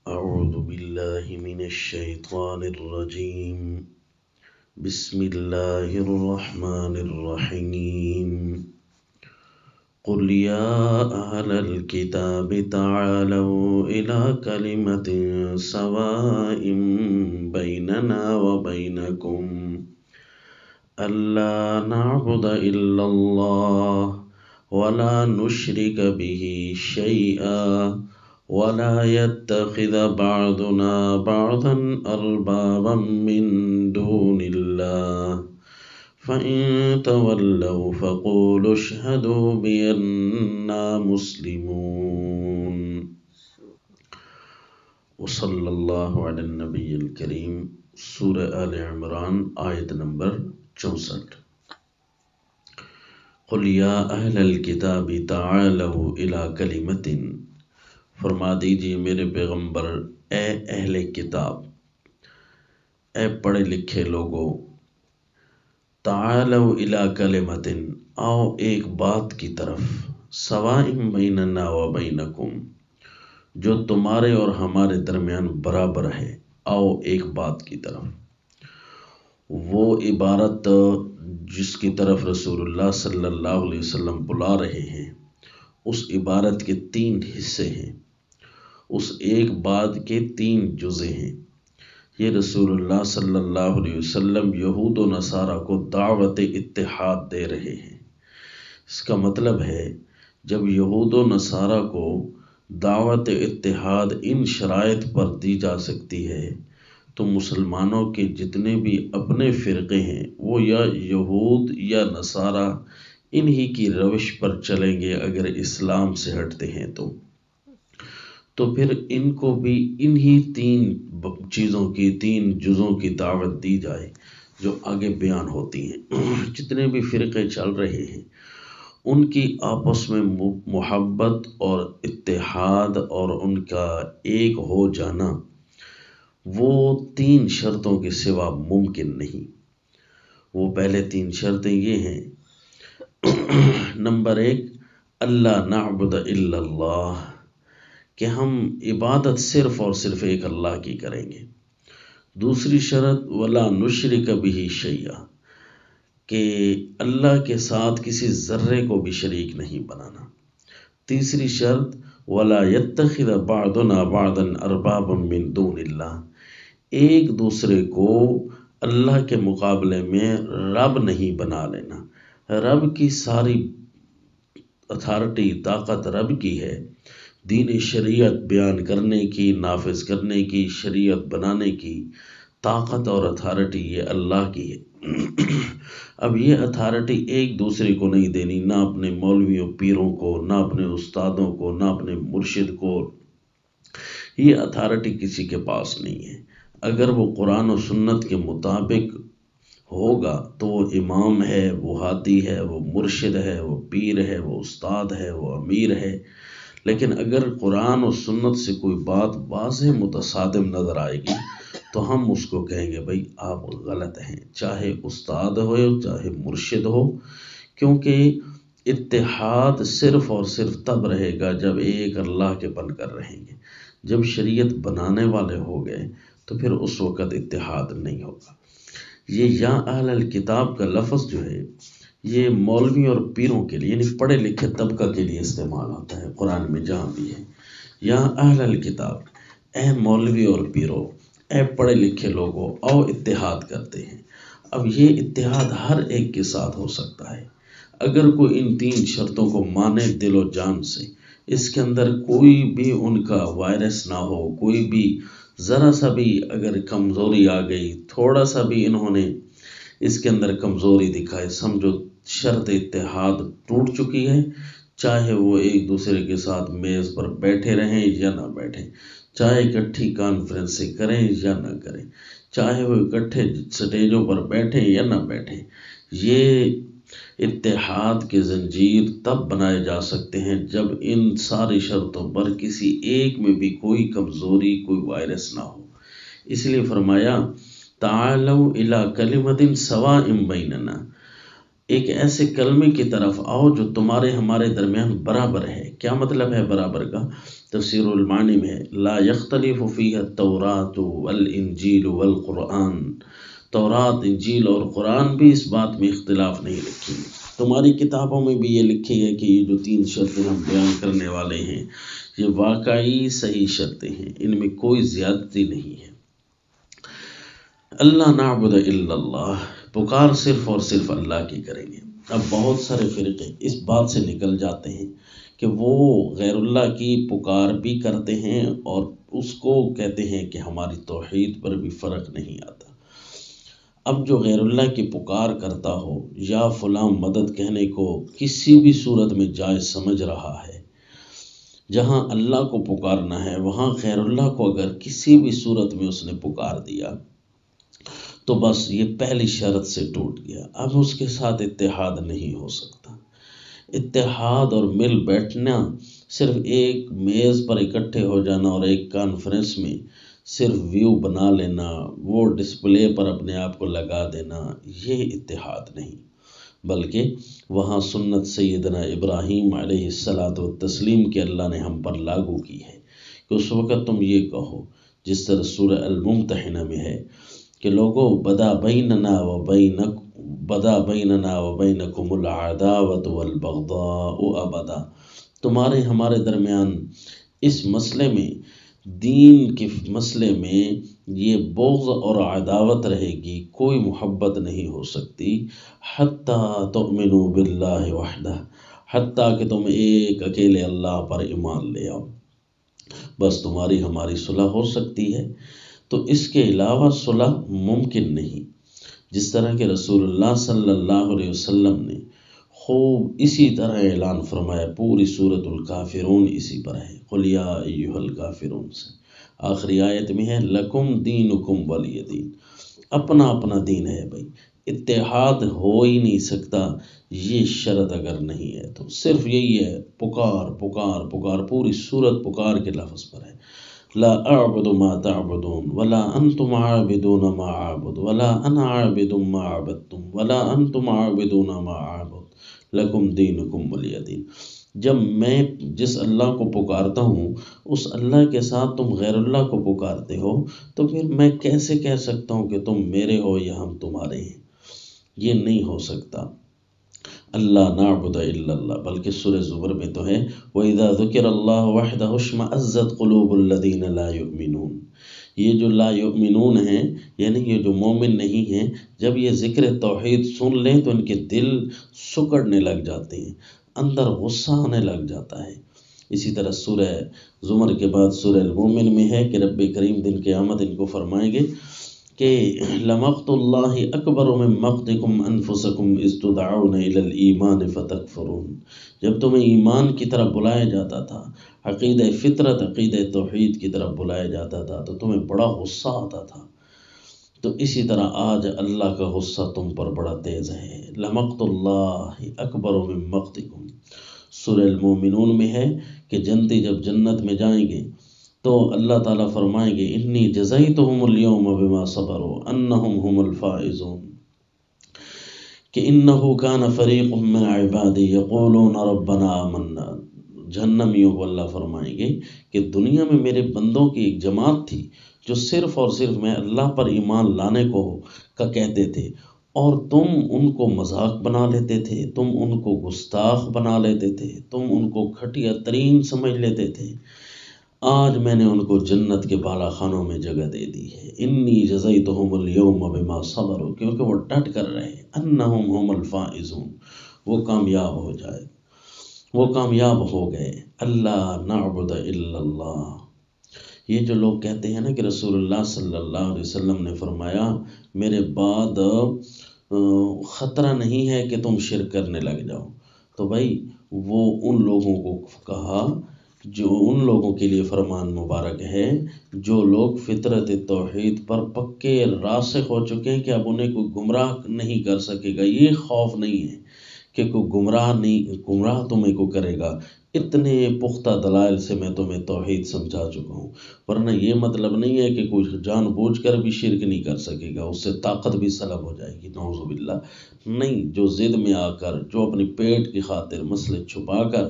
أعوذ بالله من الشيطان الرجيم. بسم الله الرحمن الرحيم. قل يا أهل الكتاب تعالوا إلى كلمة سواء بيننا وبينكم ألا نعبد إلا الله ولا نشرك به شيئا ولا يتخذ بعضنا بعضا أربابا من دون الله فإن تولوا فقولوا اشهدوا بأننا مسلمون. وصلی اللہ علی النبی الکریم. سورہ آل عمران آیت نمبر 64. قل یا اہل الکتاب تعالوا الی کلمۃ، فرما دیجیے میرے پیغمبر، اے اہل کتاب، اے پڑھے لکھے لوگو، تعالوا الی کلمۃ، آؤ ایک بات کی طرف، سواء بیننا و بینکم، جو تمہارے اور ہمارے درمیان برابر ہے، آؤ ایک بات کی طرف۔ وہ عبارت جس کی طرف رسول اللہ صلی اللہ علیہ وسلم بلا رہے ہیں، اس عبارت کے 3 حصے ہیں، اس ایک بات کے 3 جزء ہیں۔ یہ رسول اللہ صلی اللہ علیہ وسلم یہود و نصارہ کو دعوت اتحاد دے رہے ہیں۔ اس کا مطلب ہے جب یہود و نصارہ کو دعوت اتحاد ان شرائط پر دی جا سکتی ہے تو مسلمانوں کے جتنے بھی اپنے فرقے ہیں وہ یا یہود یا نصارہ انہی کی روش پر چلیں گے اگر اسلام سے ہٹتے ہیں تو پھر ان کو بھی انہی 3 چیزوں کی 3 جزوں کی دعوت دی جائے جو آگے بیان ہوتی ہیں۔ جتنے بھی فرقے چل رہے ہیں ان کی آپس میں محبت اور اتحاد اور ان کا ایک ہو جانا وہ 3 شرطوں کے سوا ممکن نہیں۔ وہ پہلے 3 شرطیں یہ ہیں، نمبر 1، اللہ نعبد الا اللہ، کہ ہم عبادت صرف اور صرف ایک اللہ کی کریں گے۔ دوسری شرط، ولا نشرک بہ شیئا، کہ اللہ کے ساتھ کسی ذرے کو بھی شریک نہیں بنانا۔ تیسری شرط، ولا يتخذ بعضنا بعضا اربابا من دون اللہ، ایک دوسرے کو اللہ کے مقابلے میں رب نہیں بنا لینا۔ رب کی ساری اتھارٹی، طاقت رب کی ہے، دین شریعت بیان کرنے کی، نافذ کرنے کی، شریعت بنانے کی طاقت اور اتھارٹی یہ اللہ کی ہے۔ اب یہ اتھارٹی ایک دوسرے کو نہیں دینی، نہ اپنے مولویوں پیروں کو، نہ اپنے استادوں کو، نہ اپنے مرشد کو، یہ اتھارٹی کسی کے پاس نہیں ہے۔ اگر وہ قرآن و سنت کے مطابق ہوگا تو وہ امام ہے، وہ ہادی ہے، وہ مرشد ہے، وہ پیر ہے، وہ استاد ہے، وہ امیر ہے۔ لیکن اگر قرآن و سنت سے کوئی بات واضح متصادم نظر آئے گی تو ہم اس کو کہیں گے بھائی آپ غلط ہیں، چاہے استاد ہو چاہے مرشد ہو، کیونکہ اتحاد صرف اور صرف تب رہے گا جب ایک اللہ کے بن کر رہیں گے۔ جب شریعت بنانے والے ہو گئے تو پھر اس وقت اتحاد نہیں ہوگا۔ یہ یا اہل الکتاب کا لفظ جو ہے یہ مولوی اور پیروں کے لیے، یعنی پڑھے لکھے طبقہ کے لیے استعمال ہوتا ہے قرآن میں جہاں بھی ہے۔ یا اہل الکتاب، اے مولوی اور پیرو، اے پڑھے لکھے لوگوں، آؤ اتحاد کرتے ہیں۔ اب یہ اتحاد ہر ایک کے ساتھ ہو سکتا ہے اگر کوئی ان 3 شرطوں کو مانے دل و جان سے، اس کے اندر کوئی بھی ان کا وائرس نہ ہو، کوئی بھی ذرا سا بھی اگر کمزوری آ گئی، تھوڑا سا بھی انہوں نے اس کے اندر کمزوری دکھائے، سمجھو شرط اتحاد ٹوٹ چکی ہے، چاہے وہ ایک دوسرے کے ساتھ میز پر بیٹھے رہیں یا نہ بیٹھیں، چاہے اکٹھی کانفرنسیں کریں یا نہ کریں، چاہے وہ اکٹھے سٹیجوں پر بیٹھیں یا نہ بیٹھیں۔ یہ اتحاد کے زنجیر تب بنائے جا سکتے ہیں جب ان ساری شرطوں پر کسی ایک میں بھی کوئی کمزوری، کوئی وائرس نہ ہو۔ اس لیے فرمایا تعالوا الی کلمۃ سواء بیننا، ایک ایسے کلمے کی طرف آؤ جو تمہارے ہمارے درمیان برابر ہے، کیا مطلب ہے برابر کا؟ تفسیر المعانی میں ہے لا یختلف فیہ التوراۃ والانجیل والقرآن، تورات، انجیل اور قرآن بھی اس بات میں اختلاف نہیں رکھی۔ تمہاری کتابوں میں بھی یہ لکھی ہے کہ یہ جو 3 شرطیں ہم بیان کرنے والے ہیں یہ واقعی صحیح شرطیں ہیں، ان میں کوئی زیادتی نہیں ہے۔ اللہ نعبد الا اللہ، پکار صرف اور صرف اللہ کی کریں گے۔ اب بہت سارے فرقے اس بات سے نکل جاتے ہیں کہ وہ غیر اللہ کی پکار بھی کرتے ہیں اور اس کو کہتے ہیں کہ ہماری توحید پر بھی فرق نہیں آتا۔ اب جو غیر اللہ کی پکار کرتا ہو یا فلاں مدد کہنے کو کسی بھی صورت میں جائز سمجھ رہا ہے، جہاں اللہ کو پکارنا ہے وہاں غیر اللہ کو اگر کسی بھی صورت میں اس نے پکار دیا تو بس یہ پہلی شرط سے ٹوٹ گیا، اب اس کے ساتھ اتحاد نہیں ہو سکتا۔ اتحاد اور مل بیٹھنا، صرف ایک میز پر اکٹھے ہو جانا اور ایک کانفرنس میں صرف ویو بنا لینا، وہ ڈسپلے پر اپنے آپ کو لگا دینا، یہ اتحاد نہیں، بلکہ وہاں سنت سیدنا ابراہیم علیہ السلام کے اللہ نے ہم پر لاگو کی ہے کہ اس وقت تم یہ کہو جس طرح سورہ الممتحنہ میں ہے کہ لوگوں بدا بیننا و بینکم العداوۃ والبغضاء ابدا، تمہارے ہمارے درمیان اس مسئلے میں، دین کے مسئلے میں یہ بغض اور عداوت رہے گی، کوئی محبت نہیں ہو سکتی، حتیٰ تؤمنوا باللہ وحدہ، حتیٰ کہ تم ایک اکیلے اللہ پر ایمان لے آؤ، بس تمہاری ہماری صلح ہو سکتی ہے، تو اس کے علاوہ صلح ممکن نہیں۔ جس طرح کہ رسول اللہ صلی اللہ علیہ وسلم نے خوب اسی طرح اعلان فرمایا، پوری سورۃ الکافرون اسی پر ہے، قل یا ایھا الکافرون سے آخری آیت میں ہے لکم دینکم ولی دین، اپنا اپنا دین ہے بھائی، اتحاد ہو ہی نہیں سکتا یہ شرط اگر نہیں ہے تو، صرف یہی ہے پکار پکار پکار، پوری سورت پکار کے لفظ پر ہے، لا اعبد ما تعبدون ولا انتم عابدون ما اعبد ولا انا عابد ما عبدتم ولا انتم عابدون ما اعبد لکم دینکم ولی دین۔ جب میں جس اللہ کو پکارتا ہوں اس اللہ کے ساتھ تم غیر اللہ کو پکارتے ہو تو پھر میں کیسے کہہ سکتا ہوں کہ تم میرے ہو یا ہم تمہارے ہیں؟ یہ نہیں ہو سکتا۔ اللہ نعبد الا اللہ، بلکہ سورہ زمر میں تو ہے وَإِذَا ذُكِرَ اللَّهُ وَحْدَهُ اشْمَأَزَّتْ قُلُوبُ الَّذِينَ لَا يُؤْمِنُونَ، یہ جو لا یؤمنون ہیں یعنی یہ جو مومن نہیں ہیں، جب یہ ذکر توحید سن لیں تو ان کے دل سکڑنے لگ جاتے ہیں، اندر غصہ آنے لگ جاتا ہے۔ اسی طرح سورہ زمر کے بعد سورہ المومن میں ہے کہ رب کریم دن قیامت ان کو فرمائیں گے کہ لمقت اللہ اکبر من مقتکم انفسکم اذ تدعون الی الایمان فتکفرون، جب تمہیں ایمان کی طرف بلایا جاتا تھا، عقیدہ فطرت عقیدہ توحید کی طرف بلایا جاتا تھا تو تمہیں بڑا غصہ آتا تھا، تو اسی طرح آج اللہ کا غصہ تم پر بڑا تیز ہے، لمقت اللہ اکبر من مقتکم۔ سورہ المومنون میں ہے کہ جنتی جب جنت میں جائیں گے تو اللہ تعالیٰ فرمائیں گے انی جزیتہم اليوم بما صبروا انہم هم الفائزون، کہ انہ کان فریق من عبادی یقولون ربنا آمنا، جہنمیوں کو اللہ فرمائیں گے کہ دنیا میں میرے بندوں کی ایک جماعت تھی جو صرف اور صرف میں اللہ پر ایمان لانے کو کا کہتے تھے، اور تم ان کو مذاق بنا لیتے تھے، تم ان کو گستاخ بنا لیتے تھے، تم ان کو گھٹیا ترین سمجھ لیتے تھے، آج میں نے ان کو جنت کے بالا خانوں میں جگہ دے دی ہے، انی جزیتہم اليوم بما صبروا، کیونکہ وہ ڈٹ کر رہے انہم هم الفائزون، وہ کامیاب ہو جائے، وہ کامیاب ہو گئے۔ اللہ نعبد الا اللہ، یہ جو لوگ کہتے ہیں نا کہ رسول اللہ صلی اللہ علیہ وسلم نے فرمایا میرے بعد خطرہ نہیں ہے کہ تم شرک کرنے لگ جاؤ، تو بھائی وہ ان لوگوں کو کہا جو ان لوگوں کے لیے فرمان مبارک ہے جو لوگ فطرت توحید پر پکے راسخ ہو چکے ہیں کہ اب انہیں کوئی گمراہ نہیں کر سکے گا، یہ خوف نہیں ہے کہ کوئی گمراہ تمہیں کو کرے گا، اتنے پختہ دلائل سے میں تمہیں توحید سمجھا چکا ہوں، ورنہ یہ مطلب نہیں ہے کہ کوئی جان بوجھ کر بھی شرک نہیں کر سکے گا، اس سے طاقت بھی سلب ہو جائے گی، نعوذ باللہ، نہیں، جو ضد میں آ کر، جو اپنی پیٹ کی خاطر مسئلے چھپا کر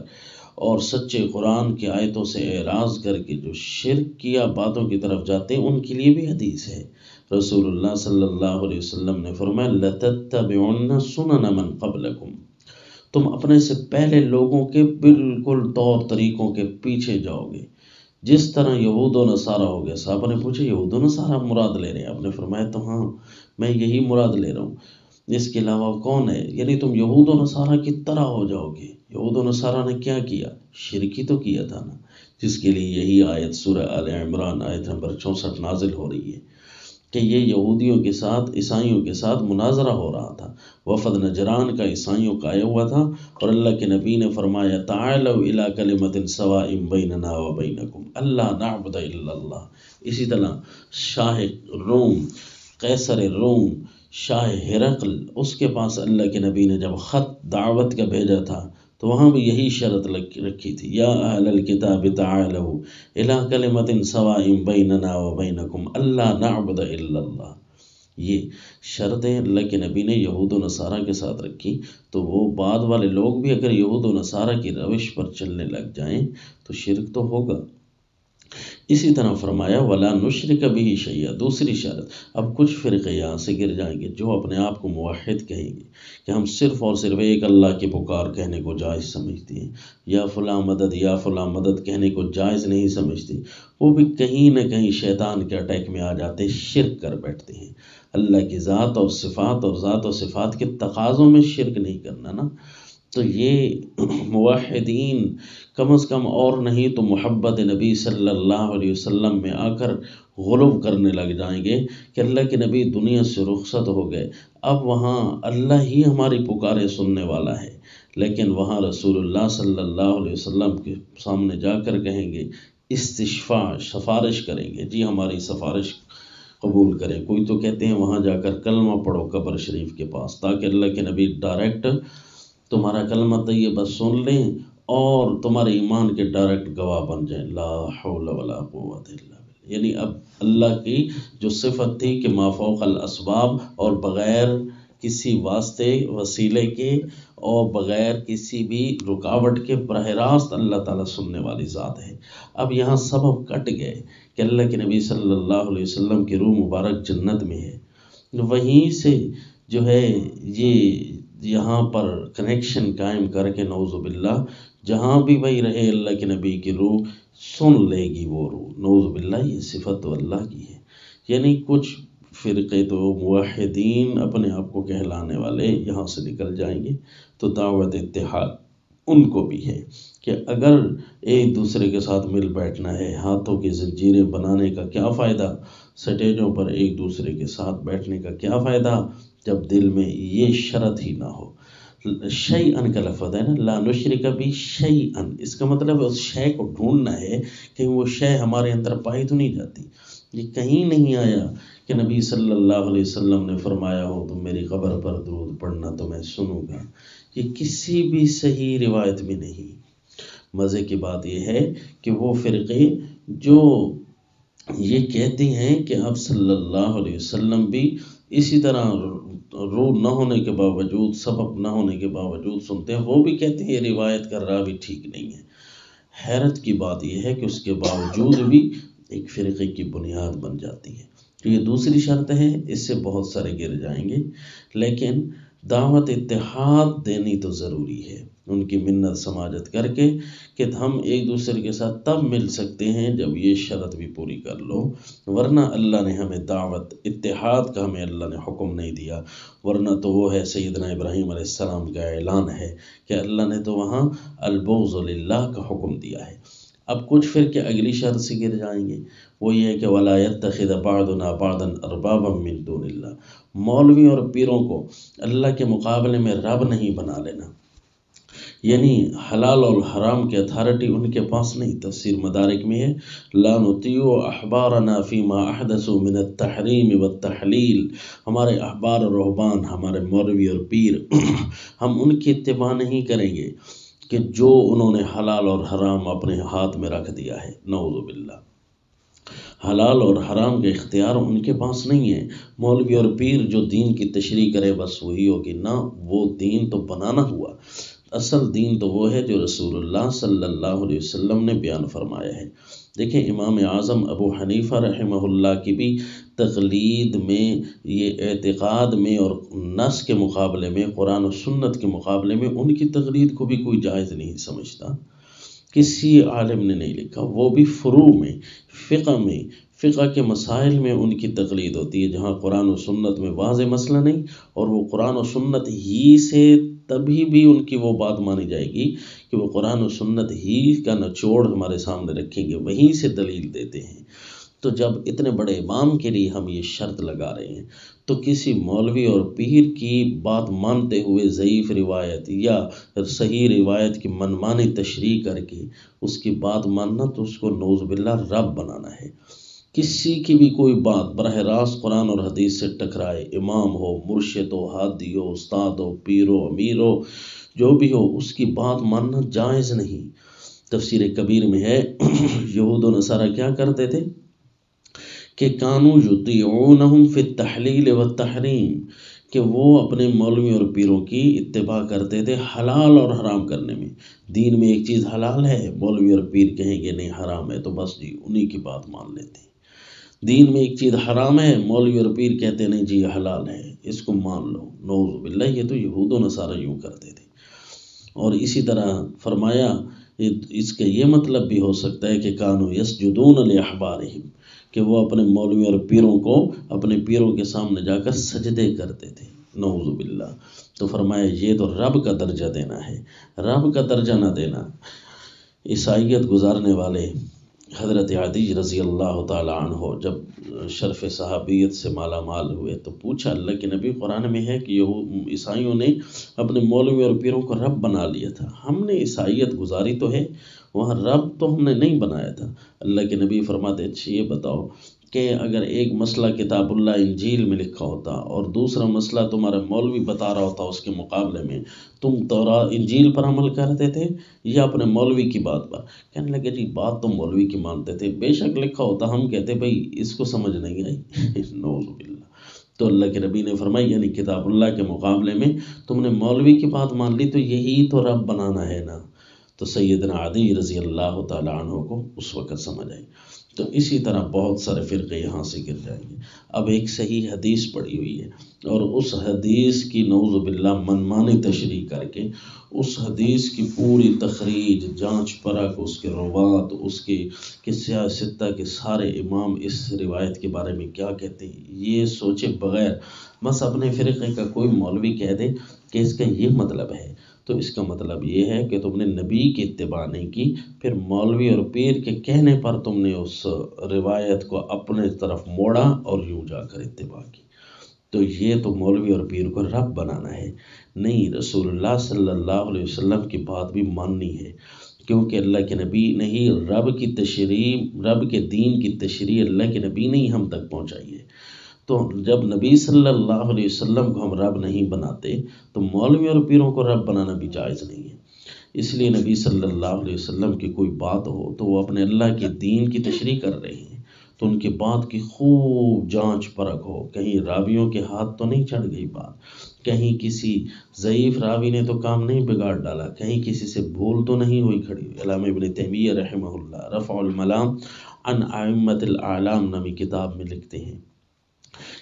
اور سچے قرآن کی آیتوں سے اعراض کر کے جو شرک کیا باتوں کی طرف جاتے ہیں ان کے لیے بھی حدیث ہے۔ رسول اللہ صلی اللہ علیہ وسلم نے فرمایا لَتَتَّبِعُنَّ سُنَنَ مَنْ قَبْلَكُمْ، تم اپنے سے پہلے لوگوں کے بالکل طور طریقوں کے پیچھے جاؤ گے، جس طرح یہود و نصارہ ہو گیا۔ صحابہ نے پوچھا یہود و نصارہ مراد لے رہے ہیں؟ آپ نے فرمایا تو ہاں میں یہی مراد لے رہا ہوں، اس کے علاوہ کون ہے؟ یعنی تم یہود و نصارہ کی طرح ہو جاؤ گے۔ یہود و نصارہ نے کیا کیا؟ شرک ہی تو کیا تھا نا، جس کے لیے یہی آیت سورہ آل عمران آیت نمبر 64 نازل ہو رہی ہے کہ یہ یہودیوں کے ساتھ عیسائیوں کے ساتھ مناظرہ ہو رہا تھا۔ وفد نجران کا عیسائیوں کا آیا ہوا تھا اور اللہ کے نبی نے فرمایا تعالوا الی کلمۃ سواء بیننا وبینکم الا نعبد الا اللہ۔ اسی طرح شاہ روم قیصر روم شاہ ہرقل، اس کے پاس اللہ کے نبی نے جب خط دعوت کا بھیجا تھا تو وہاں بھی یہی شرط رکھی تھی، یا اہل الکتاب تعالوا الی کلمۃ سواء بیننا وبینکم الا نعبد الا اللہ۔ یہ شرطیں اللہ کے نبی نے یہود و نصارہ کے ساتھ رکھی، تو وہ بعد والے لوگ بھی اگر یہود و نصارہ کی روش پر چلنے لگ جائیں تو شرک تو ہوگا۔ اسی طرح فرمایا ولا نشرک بہ شیئا، دوسری شرط۔ اب کچھ فرقے یہاں سے گر جائیں گے جو اپنے آپ کو موحد کہیں گے کہ ہم صرف اور صرف ایک اللہ کی پکار کہنے کو جائز سمجھتے ہیں، یا فلاں مدد یا فلاں مدد کہنے کو جائز نہیں سمجھتے، وہ بھی کہیں نہ کہیں شیطان کے اٹیک میں آ جاتے، شرک کر بیٹھتے ہیں۔ اللہ کی ذات اور صفات اور ذات و صفات کے تقاضوں میں شرک نہیں کرنا نا، تو یہ موحدین کم از کم اور نہیں تو محبت نبی صلی اللہ علیہ وسلم میں آ کر غلو کرنے لگ جائیں گے کہ اللہ کے نبی دنیا سے رخصت ہو گئے، اب وہاں اللہ ہی ہماری پکارے سننے والا ہے، لیکن وہاں رسول اللہ صلی اللہ علیہ وسلم کے سامنے جا کر کہیں گے استشفاء، سفارش کریں گے، جی ہماری سفارش قبول کریں۔ کوئی تو کہتے ہیں وہاں جا کر کلمہ پڑھو قبر شریف کے پاس، تاکہ اللہ کے نبی ڈائریکٹ تمہارا کلمہ طیبہ سن لیں اور تمہارے ایمان کے ڈائریکٹ گواہ بن جائیں، لا حول ولا قوت الا باللہ۔ یعنی اب اللہ کی جو صفت تھی کہ ما فوق الاسباب، اور بغیر کسی واسطے وسیلے کے اور بغیر کسی بھی رکاوٹ کے براہ راست اللہ تعالیٰ سننے والی ذات ہے، اب یہاں سبب کٹ گئے کہ اللہ کے نبی صلی اللہ علیہ وسلم کی روح مبارک جنت میں ہے، وہیں سے جو ہے یہ یہاں پر کنیکشن قائم کر کے نعوذ باللہ جہاں بھی وہی رہے اللہ کے نبی کی روح سن لے گی، وہ روح نعوذ باللہ یہ صفت تو اللہ کی ہے۔ یعنی کچھ فرقے تو موحدین اپنے آپ کو کہلانے والے یہاں سے نکل جائیں گے، تو دعوت اتحاد ان کو بھی ہے کہ اگر ایک دوسرے کے ساتھ مل بیٹھنا ہے، ہاتھوں کی زنجیریں بنانے کا کیا فائدہ، سٹیجوں پر ایک دوسرے کے ساتھ بیٹھنے کا کیا فائدہ جب دل میں یہ شرط ہی نہ ہو۔ شیئن کا لفظ ہے نا، لا نشرک بہ شیئن، اس کا مطلب اس شے کو ڈھونڈنا ہے کہ وہ شے ہمارے اندر پائی تو نہیں جاتی۔ یہ کہیں نہیں آیا کہ نبی صلی اللہ علیہ وسلم نے فرمایا ہو تم میری قبر پر درود پڑھنا تو میں سنوں گا، یہ کسی بھی صحیح روایت میں نہیں۔ مزے کی بات یہ ہے کہ وہ فرقے جو یہ کہتے ہیں کہ آپ صلی اللہ علیہ وسلم بھی اسی طرح روح نہ ہونے کے باوجود، سبب نہ ہونے کے باوجود سنتے ہیں، وہ بھی کہتے ہیں یہ روایت کا راوی ٹھیک نہیں ہے۔ حیرت کی بات یہ ہے کہ اس کے باوجود بھی ایک فرقے کی بنیاد بن جاتی ہے۔ تو یہ دوسری شرط ہے، اس سے بہت سارے گر جائیں گے، لیکن دعوت اتحاد دینی تو ضروری ہے، ان کی منت سماجت کر کے کہ ہم ایک دوسرے کے ساتھ تب مل سکتے ہیں جب یہ شرط بھی پوری کر لو، ورنہ اللہ نے ہمیں دعوت اتحاد کا ہمیں اللہ نے حکم نہیں دیا، ورنہ تو وہ ہے سیدنا ابراہیم علیہ السلام کا اعلان ہے کہ اللہ نے تو وہاں البغض للہ کا حکم دیا ہے۔ اب کچھ فرقے اگلی شرط سے گر جائیں گے، وہ یہ ہے کہ وَلَا يَتَّخِذَ بَعْضُنَا بَعْضًا أَرْبَابًا مِّن دُونِ اللَّهِ، مولوی اور پیروں کو اللہ کے مقابلے میں رب نہیں بنا لینا، یعنی حلال اور حرام کی اتھارٹی ان کے پاس نہیں۔ تفسیر مدارک میں ہے لا نطیع احبارنا فیما احدثوا من التحریم والتحلیل، ہمارے احبار اور رہبان، ہمارے مولوی اور پیر ہم ان کی اتباع نہیں کریں گے کہ جو انہوں نے حلال اور حرام اپنے ہاتھ میں رکھ دیا ہے، نعوذ باللہ۔ حلال اور حرام کے اختیار ان کے پاس نہیں ہے۔ مولوی اور پیر جو دین کی تشریح کرے بس وہی ہوگی، نہ وہ دین تو بنانا ہوا۔ اصل دین تو وہ ہے جو رسول اللہ صلی اللہ علیہ وسلم نے بیان فرمایا ہے۔ دیکھیں امام اعظم ابو حنیفہ رحمہ اللہ کی بھی تقلید میں، یہ اعتقاد میں اور نص کے مقابلے میں، قرآن و سنت کے مقابلے میں ان کی تقلید کو بھی کوئی جائز نہیں سمجھتا۔ کسی عالم نے نہیں لکھا، وہ بھی فروع میں، فقہ کے مسائل میں ان کی تقلید ہوتی ہے، جہاں قرآن و سنت میں واضح مسئلہ نہیں، اور وہ قرآن و سنت ہی سے تبھی بھی ان کی وہ بات مانی جائے گی کہ وہ قرآن و سنت ہی کا نچوڑ ہمارے سامنے رکھیں گے، وہیں سے دلیل دیتے ہیں۔ تو جب اتنے بڑے امام کے لیے ہم یہ شرط لگا رہے ہیں، تو کسی مولوی اور پیر کی بات مانتے ہوئے ضعیف روایت یا صحیح روایت کی منمانی تشریح کر کے اس کی بات ماننا، تو اس کو نعوذ باللہ رب بنانا ہے۔ کسی کی بھی کوئی بات براہ راست قرآن اور حدیث سے ٹکرائے، امام ہو، مرشد ہو، ہادی ہو، استاد ہو، پیر ہو، امیر ہو، جو بھی ہو، اس کی بات ماننا جائز نہیں۔ تفسیر کبیر میں ہے یہود و نصارہ کیا کرتے تھے کہ کانوا یطیعونہم فی التحلیل والتحریم، کہ وہ اپنے مولوی اور پیروں کی اتباع کرتے تھے حلال اور حرام کرنے میں۔ دین میں ایک چیز حلال ہے، مولوی اور پیر کہیں گے نہیں حرام ہے، تو بس جی انہی کی بات مان لیتے ہیں۔ دین میں ایک چیز حرام ہے، مولوی اور پیر کہتے نہیں جی یہ حلال ہے، اس کو مان لو۔ نعوذ باللہ، یہ تو یہود و نصارہ یوں کرتے تھے۔ اور اسی طرح فرمایا اس کا یہ مطلب بھی ہو سکتا ہے کہ کانوا یسجدون لاحبارہم، کہ وہ اپنے مولوی اور پیروں کو اپنے پیروں کے سامنے جا کر سجدے کرتے تھے، نعوذ باللہ۔ تو فرمایا یہ تو رب کا درجہ دینا ہے، رب کا درجہ نہ دینا۔ عیسائیت گزارنے والے حضرت عدی رضی اللہ تعالی عنہ جب شرف صحابیت سے مالا مال ہوئے تو پوچھا، اللہ کے نبی قرآن میں ہے کہ عیسائیوں نے اپنے مولوی اور پیروں کو رب بنا لیا تھا، ہم نے عیسائیت گزاری تو ہے، وہاں رب تو ہم نے نہیں بنایا تھا۔ اللہ کے نبی فرماتے اچھا یہ بتاؤ کہ اگر ایک مسئلہ کتاب اللہ انجیل میں لکھا ہوتا اور دوسرا مسئلہ تمہارا مولوی بتا رہا ہوتا، اس کے مقابلے میں تم انجیل پر عمل کرتے تھے یا اپنے مولوی کی بات پر؟ کہنے لگے جی بات تو مولوی کی مانتے تھے، بے شک لکھا ہوتا ہم کہتے بھئی اس کو سمجھ نہیں آئی نعوذ باللہ۔ تو اللہ کے نبی نے فرمایا یعنی کتاب اللہ کے مقابلے میں تم نے مولوی کی بات مان لی، تو یہی تو رب بنانا ہے نا۔ تو سیدنا عدی رضی اللہ تعالی عنہ کو اس وقت سمجھ آئی۔ تو اسی طرح بہت سارے فرقے یہاں سے گر جائیں گے۔ اب ایک صحیح حدیث پڑھی ہوئی ہے اور اس حدیث کی نعوذ باللہ منمانی تشریح کر کے اس حدیث کی پوری تخریج، جانچ پرکھ، اس کے روات، اس کے سیاستہ کے سارے امام اس روایت کے بارے میں کیا کہتے ہیں، یہ سوچے بغیر بس اپنے فرقے کا کوئی مولوی کہہ دے کہ اس کا یہ مطلب ہے، تو اس کا مطلب یہ ہے کہ تم نے نبی کی اتباع نہیں کی، پھر مولوی اور پیر کے کہنے پر تم نے اس روایت کو اپنے طرف موڑا اور یوں جا کر اتباع کی۔ تو یہ تو مولوی اور پیر کو رب بنانا ہے، نہیں رسول اللہ صلی اللہ علیہ وسلم کی بات بھی ماننی ہے، کیونکہ اللہ کے نبی نے ہی رب کی تشریح، رب کے دین کی تشریح اللہ کے نبی نے ہی ہم تک پہنچائی ہے۔ تو جب نبی صلی اللہ علیہ وسلم کو ہم رب نہیں بناتے تو مولوی اور پیروں کو رب بنانا بھی جائز نہیں ہے۔ اس لیے نبی صلی اللہ علیہ وسلم کی کوئی بات ہو تو وہ اپنے اللہ کے دین کی تشریح کر رہے ہیں، تو ان کی بات کی خوب جانچ پرکھ ہو، کہیں راویوں کے ہاتھ تو نہیں چڑھ گئی بات، کہیں کسی ضعیف راوی نے تو کام نہیں بگاڑ ڈالا، کہیں کسی سے بھول تو نہیں ہوئی کھڑی۔ علامہ ابن تیمیہ رحمہ اللہ رفع الملام عن ائمۃ الاعلام نامی کتاب میں لکھتے ہیں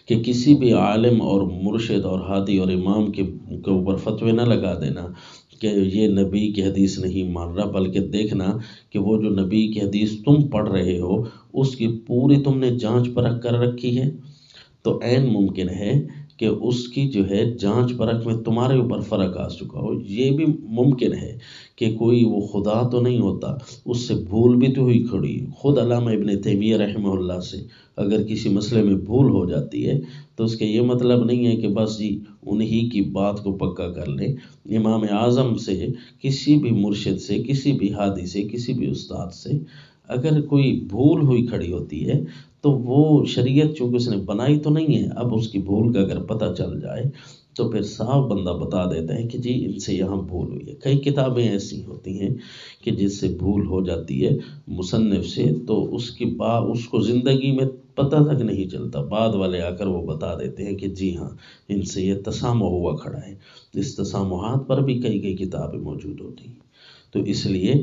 کہ کسی بھی عالم اور مرشد اور ہادی اور امام کے اوپر فتوے نہ لگا دینا کہ یہ نبی کی حدیث نہیں مان رہا، بلکہ دیکھنا کہ وہ جو نبی کی حدیث تم پڑھ رہے ہو اس کی پوری تم نے جانچ پرکھ کر رکھی ہے، تو عین ممکن ہے کہ اس کی جو ہے جانچ پرکھ میں تمہارے اوپر فرق آ چکا ہو۔ یہ بھی ممکن ہے کہ کوئی وہ خدا تو نہیں ہوتا، اس سے بھول بھی تو ہوئی کھڑی۔ خود علامہ ابن تیمیہ رحمہ اللہ سے اگر کسی مسئلے میں بھول ہو جاتی ہے تو اس کا یہ مطلب نہیں ہے کہ بس جی انہی کی بات کو پکا کر لیں۔ امام اعظم سے، کسی بھی مرشد سے، کسی بھی ہادی سے، کسی بھی استاد سے اگر کوئی بھول ہوئی کھڑی ہوتی ہے تو وہ شریعت چونکہ اس نے بنائی تو نہیں ہے، اب اس کی بھول کا اگر پتہ چل جائے تو پھر صاف بندہ بتا دیتا ہے کہ جی ان سے یہاں بھول ہوئی ہے۔ کئی کتابیں ایسی ہوتی ہیں کہ جس سے بھول ہو جاتی ہے مصنف سے، تو اس کو زندگی میں پتہ تک نہیں چلتا، بعد والے آ کر وہ بتا دیتے ہیں کہ جی ہاں ان سے یہ تسامح ہوا کھڑا ہے۔ اس تسامحات پر بھی کئی کتابیں موجود ہوتی ہیں۔ تو اس لیے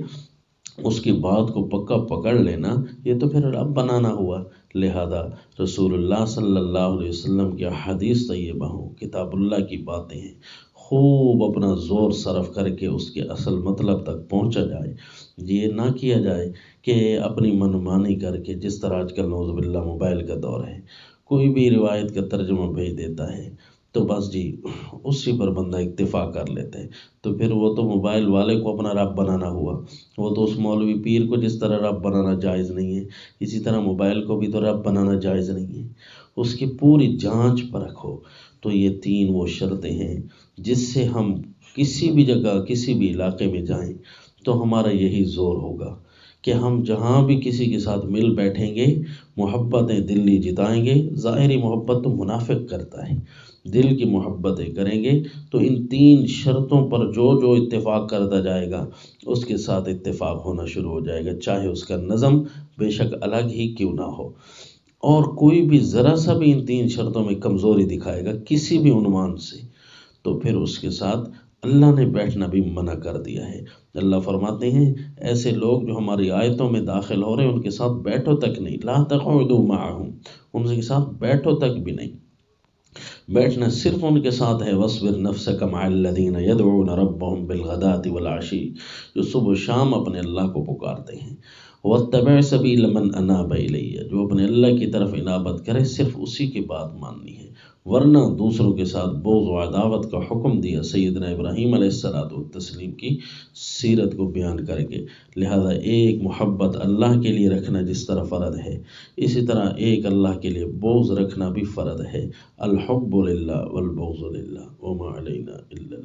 اس کی بات کو پکا پکڑ لینا یہ تو پھر رب بنانا ہوا۔ لہذا رسول اللہ صلی اللہ علیہ وسلم کی حدیث طیبہ ہوں، کتاب اللہ کی باتیں ہیں، خوب اپنا زور صرف کر کے اس کے اصل مطلب تک پہنچا جائے۔ یہ نہ کیا جائے کہ اپنی منمانی کر کے، جس طرح آج کل نعوذ باللہ موبائل کا دور ہے، کوئی بھی روایت کا ترجمہ بھیج دیتا ہے تو بس جی اسی پر بندہ اکتفا کر لیتا ہے۔ تو پھر وہ تو موبائل والے کو اپنا رب بنانا ہوا، وہ تو اس مولوی پیر کو جس طرح رب بنانا جائز نہیں ہے، اسی طرح موبائل کو بھی تو رب بنانا جائز نہیں ہے۔ اس کی پوری جانچ پرکھ ہو۔ تو یہ تین وہ شرطیں ہیں جس سے ہم کسی بھی جگہ کسی بھی علاقے میں جائیں تو ہمارا یہی زور ہوگا کہ ہم جہاں بھی کسی کے ساتھ مل بیٹھیں گے محبتیں دلی جتائیں گے۔ ظاہری محبت تو منافق کرتا ہے، دل کی محبتیں کریں گے تو ان تین شرطوں پر جو اتفاق کرتا جائے گا اس کے ساتھ اتفاق ہونا شروع ہو جائے گا، چاہے اس کا نظم بے شک الگ ہی کیوں نہ ہو۔ اور کوئی بھی ذرا سا بھی ان تین شرطوں میں کمزوری دکھائے گا کسی بھی عنوان سے تو پھر اس کے ساتھ اللہ نے بیٹھنا بھی منع کر دیا ہے۔ اللہ فرماتے ہیں ایسے لوگ جو ہماری آیتوں میں داخل ہو رہے ہیں ان کے ساتھ بیٹھو تک نہیں، لا تقعدوا معهم، ان کے ساتھ بیٹھو تک بھی نہیں۔ بیٹھنا صرف ان کے ساتھ ہے وَاصْبِرْ نَفْسَكَ مَعَ الَّذِينَ يَدْعُونَ رَبَّهُمْ بِالْغَدَاةِ وَالْعَشِيِّ، جو صبح و شام اپنے اللہ کو پکارتے ہیں۔ وَاتَّبِعْ سَبِيلَ مَنْ أَنَابَ إِلَيَّ، جو اپنے اللہ کی طرف انابت کرے صرف اسی کی بات ماننی ہے، ورنہ دوسروں کے ساتھ بغض و عداوت کا حکم دیا سیدنا ابراہیم علیہ الصلوۃ والتسلیم کی سیرت کو بیان کر کے۔ لہذا ایک محبت اللہ کے لیے رکھنا جس طرح فرض ہے، اسی طرح ایک اللہ کے لیے بغض رکھنا بھی فرض ہے۔ الحب للہ والبغض للہ وما علینا الا